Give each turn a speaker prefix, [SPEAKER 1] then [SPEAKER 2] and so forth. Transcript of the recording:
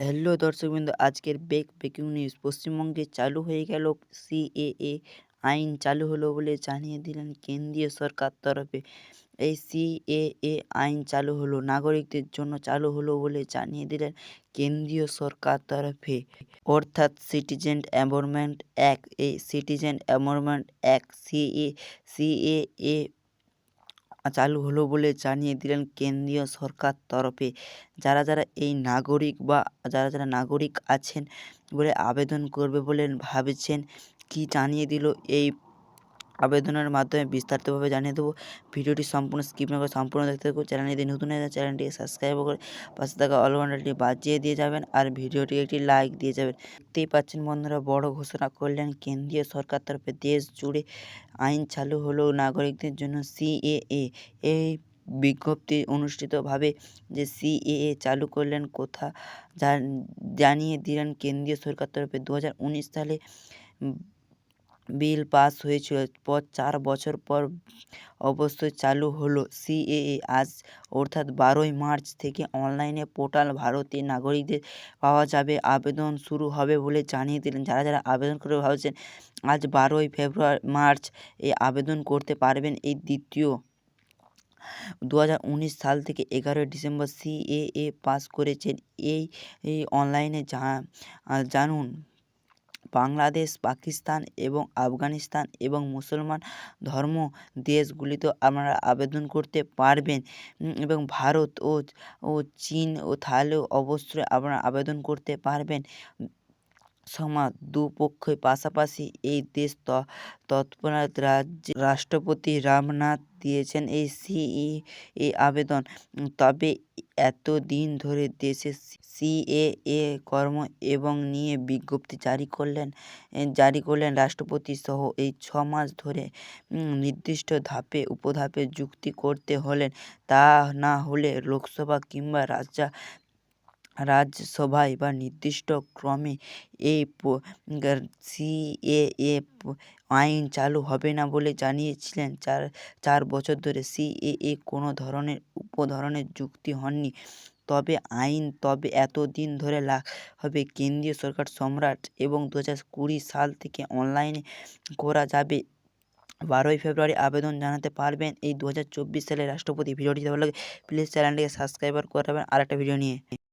[SPEAKER 1] Hello দর্শকবৃন্দ, আজকের breaking news. পশ্চিমবঙ্গে চালু হয়ে গেল সিএএ আইন চালু হলো বলে জানিয়ে দিলেন কেন্দ্রীয় সরকার তরফে। এই সিএএ আইন চালু হলো, নাগরিকদের জন্য চালু হলো বলে জানিয়ে দিলেন কেন্দ্রীয় সরকার তরফে, অর্থাৎ সিটিজেন অ্যামেন্ডমেন্ট অ্যাক্ট। এই সিটিজেন অ্যামেন্ডমেন্ট অ্যাক্ট সিএএ চালু হলো বলে জানিয়ে দিলেন কেন্দ্রীয় সরকার তরফে। যারা এই নাগরিক বা যারা নাগরিক আছেন বলে আবেদন করবে বলে ভাবছেন, কি জানিয়ে দিল এই আবেদনের মাধ্যমে বিস্তারিতভাবে জানিয়ে দেবো। ভিডিওটি সম্পূর্ণ স্কিপ না করে সম্পূর্ণ দেখতে থাকুন। চ্যানেলে যদি নতুন হয়ে যায় চ্যানেলটিকে সাবস্ক্রাইব করে পাশে থাকা অল ঘন্টাটি বাজিয়ে দিয়ে যাবেন আর ভিডিওটিকে একটি লাইক দিয়ে যাবেন। দেখতেই পাচ্ছেন বন্ধুরা, বড় ঘোষণা করলেন কেন্দ্রীয় সরকার তরফে। দেশ জুড়ে আইন চালু হলো নাগরিকদের জন্য সিএএ। এই বিজ্ঞপ্তি অনুষ্ঠিতভাবে যে সিএএ চালু করলেন জানিয়ে দিলেন কেন্দ্রীয় সরকার তরফে। 2019 সালে বিল পাস হয়েছিল, 4 বছর পর অবশ্যই চালু হলো সিএএ আজ, অর্থাৎ 12ই মার্চ থেকে অনলাইনে পোর্টাল ভারতে নাগরিকদের পাওয়া যাবে। আবেদন শুরু হবে বলে জানিয়ে দিলেন। যারা আবেদন করে ভাবছেন, আজ 12ই মার্চ এই আবেদন করতে পারবেন। এই দ্বিতীয় 2019 সাল থেকে 11ই ডিসেম্বর সিএএ পাস করেছেন। এই অনলাইনে জানুন, বাংলাদেশ, পাকিস্তান এবং আফগানিস্তান এবং মুসলমান ধর্ম দেশগুলিতেও আপনারা আবেদন করতে পারবেন এবং ভারত ও চীন ও থাইল্যান্ডেও অবশ্যই আপনারা আবেদন করতে পারবেন। দুপক্ষই পাশাপাশি এই দেশ তৎক্ষণাৎ রাষ্ট্রপতি রামনাথ দিয়েছেন এই সিএএ আবেদন। তবে এতদিন ধরে দেশে সিএএ কর্ম এবং নিয়ে বিজ্ঞপ্তি জারি করলেন রাষ্ট্রপতি সহ। এই 6 মাস ধরে নির্দিষ্ট ধাপে উপধাপে যুক্তি করতে হলেন। তা না হলে লোকসভা কিংবা রাজ্যসভায় বা নির্দিষ্ট ক্রমে এই সিএএ আইন চালু হবে না বলে জানিয়েছিলেন। 4 বছর ধরে সিএএ কোনো ধরনের যুক্তি হয়নি। তবে এতদিন ধরে হবে কেন্দ্রীয় সরকার সম্রাট এবং 2020 সাল থেকে অনলাইনে করা যাবে। 12ই ফেব্রুয়ারি আবেদন জানাতে পারবেন এই 2024 সালের রাষ্ট্রপতি। ভিডিওটি ভালো লাগে প্লিজ চ্যানেলটিকে সাবস্ক্রাইব করবেন আরেকটা ভিডিও নিয়ে।